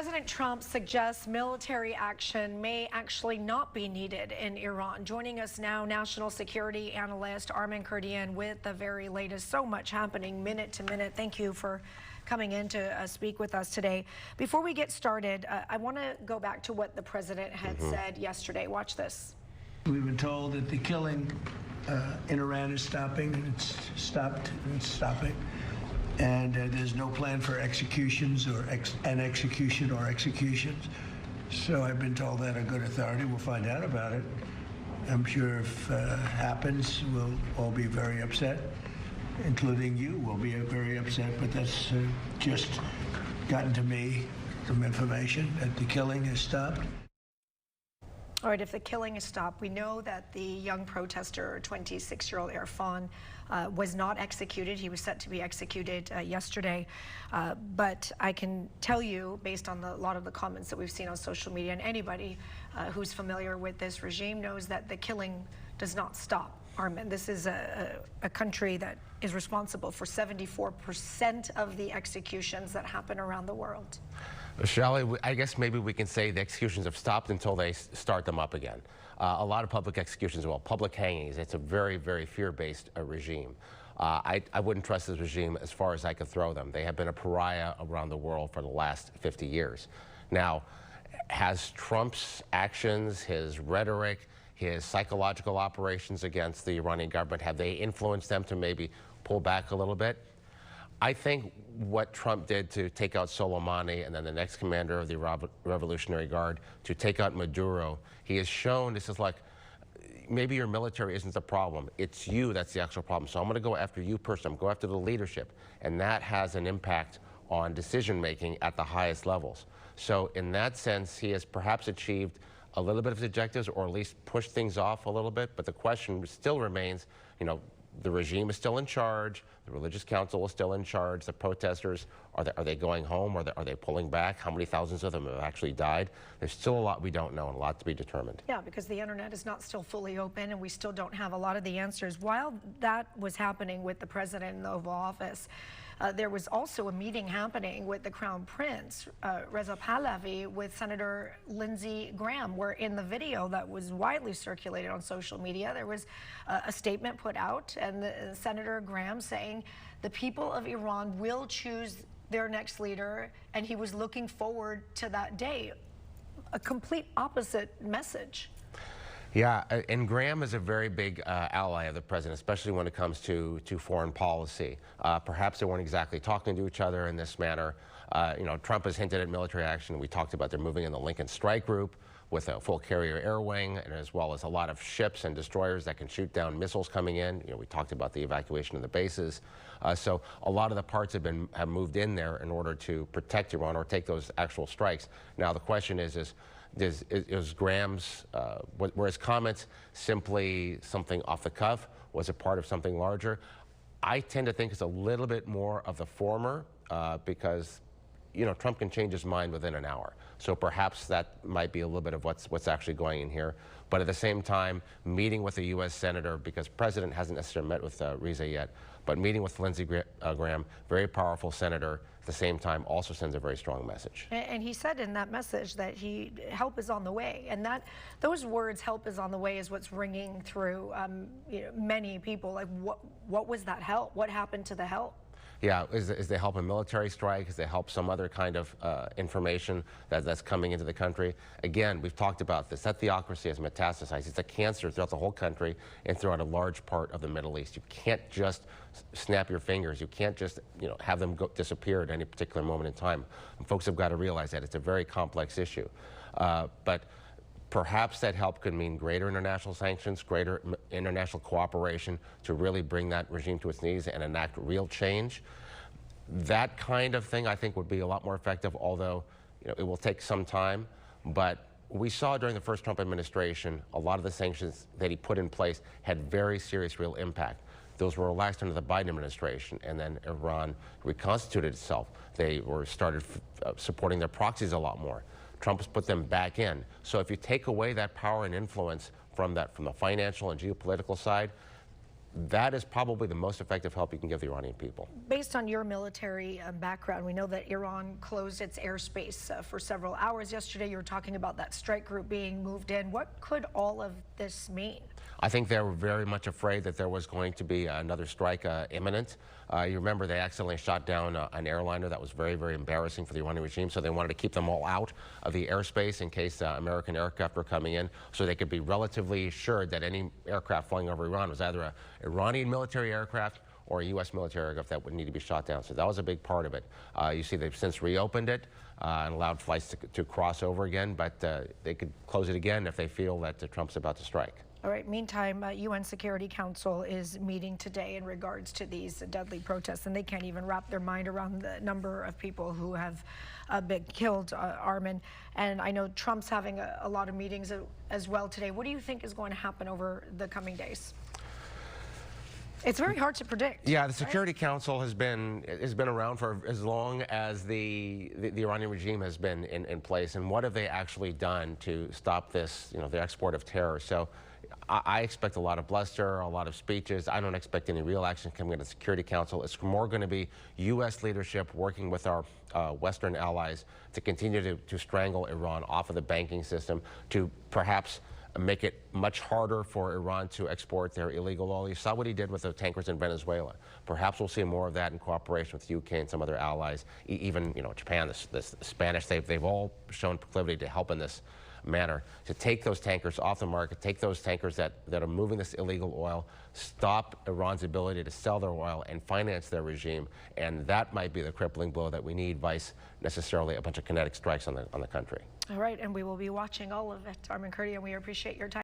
President Trump suggests military action may actually not be needed in Iran. Joining us now, national security analyst Armen Kurdian with the very latest. So much happening minute to minute. Thank you for coming in to speak with us today. Before we get started, I want to go back to what the president had said yesterday. Watch this. We've been told that the killing in Iran is stopping, and it's stopped, and it's stopping. And there's no plan for executions or executions. So I've been told that on good authority. We'll find out about it. I'm sure if it happens, we'll all be very upset, including you will be very upset. But that's just gotten to me, some information that the killing has stopped. All right, if the killing is stopped, we know that the young protester, 26-year-old Irfan, was not executed. He was set to be executed yesterday. But I can tell you, based on a lot of the comments that we've seen on social media, and anybody who's familiar with this regime knows that the killing does not stop. Armen, this is a country that is responsible for 74% of the executions that happen around the world. Shelley, I guess maybe we can say the executions have stopped until they start them up again. A lot of public executions, well, public hangings. It's a very, very fear-based regime. I wouldn't trust this regime as far as I could throw them. They have been a pariah around the world for the last 50 years. Now, has Trump's actions, his rhetoric, his psychological operations against the Iranian government, have they influenced them to maybe pull back a little bit? I think what Trump did to take out Soleimani and then the next commander of the Revolutionary Guard to take out Maduro, he has shown this is like, maybe your military isn't the problem. It's you that's the actual problem. So I'm going to go after you personally. I'm going to go after the leadership. And that has an impact on decision making at the highest levels. So in that sense, he has perhaps achieved a little bit of his objectives, or at least pushed things off a little bit. But the question still remains, you know, the regime is still in charge. The religious council is still in charge. The protesters, are they going home? Are they pulling back? How many thousands of them have actually died? There's still a lot we don't know and a lot to be determined. Yeah, because the internet is not still fully open and we still don't have a lot of the answers. While that was happening with the president in the Oval Office, there was also a meeting happening with the Crown Prince, Reza Pahlavi, with Senator Lindsey Graham, where in the video that was widely circulated on social media, there was a statement put out, and Senator Graham saying the people of Iran will choose their next leader, and he was looking forward to that day. A complete opposite message. Yeah, and Graham is a very big ally of the president, especially when it comes to foreign policy. Perhaps they weren't exactly talking to each other in this manner. You know, Trump has hinted at military action. We talked about they're moving in the Lincoln Strike Group with a full carrier air wing, and as well as a lot of ships and destroyers that can shoot down missiles coming in. You know, we talked about the evacuation of the bases. So a lot of the parts have moved in there in order to protect Iran or take those actual strikes. Now the question is Graham's, were his comments simply something off the cuff? Was it part of something larger? I tend to think it's a little bit more of the former because, you know, Trump can change his mind within an hour. So perhaps that might be a little bit of what's actually going in here. But at the same time, meeting with a U.S. senator, because President hasn't necessarily met with Reza yet, but meeting with Lindsey Graham, very powerful senator, at the same time also sends a very strong message. And he said in that message that help is on the way, and those words, help is on the way, is what's ringing through you know, many people. Like, what was that help? What happened to the help? Yeah, is they help a military strike? Is they help some other kind of information that's coming into the country? Again, we've talked about this. That theocracy has metastasized. It's a cancer throughout the whole country and throughout a large part of the Middle East. You can't just snap your fingers. You can't just, you know, have them disappear at any particular moment in time. And folks have got to realize that it's a very complex issue. But perhaps that help could mean greater international sanctions, greater international cooperation to really bring that regime to its knees and enact real change. That kind of thing, I think, would be a lot more effective, although, you know, it will take some time. But we saw during the first Trump administration, a lot of the sanctions that he put in place had very serious real impact. Those were relaxed under the Biden administration, and then Iran reconstituted itself. They started supporting their proxies a lot more. Trump has put them back in. So if you take away that power and influence from the financial and geopolitical side, that is probably the most effective help you can give the Iranian people. Based on your military background, we know that Iran closed its airspace for several hours yesterday. You were talking about that strike group being moved in. What could all of this mean? I think they were very much afraid that there was going to be another strike imminent. You remember they accidentally shot down an airliner. That was very, very embarrassing for the Iranian regime, so they wanted to keep them all out of the airspace in case American aircraft were coming in, so they could be relatively assured that any aircraft flying over Iran was either an Iranian military aircraft or a U.S. military aircraft that would need to be shot down. So that was a big part of it. You see they've since reopened it and allowed flights to cross over again, but they could close it again if they feel that Trump's about to strike. All right, meantime, UN Security Council is meeting today in regards to these deadly protests, and they can't even wrap their mind around the number of people who have been killed, Armin. And I know Trump's having a lot of meetings as well today. What do you think is going to happen over the coming days? It's very hard to predict. Yeah, the Security Council has been around for as long as the Iranian regime has been in place. And what have they actually done to stop this, the export of terror? So I expect a lot of bluster, a lot of speeches. I don't expect any real action coming out of the Security Council. It's more going to be U.S. leadership working with our Western allies to continue to strangle Iran off of the banking system, to perhaps make it much harder for Iran to export their illegal oil. You saw what he did with the tankers in Venezuela. Perhaps we'll see more of that in cooperation with the UK and some other allies, even Japan, the Spanish. They've all shown proclivity to help in this manner, to take those tankers off the market, take those tankers that are moving this illegal oil, stop Iran's ability to sell their oil and finance their regime. And that might be the crippling blow that we need, vice necessarily a bunch of kinetic strikes on the country. All right, and we will be watching all of it. Armin Kurti, and we appreciate your time.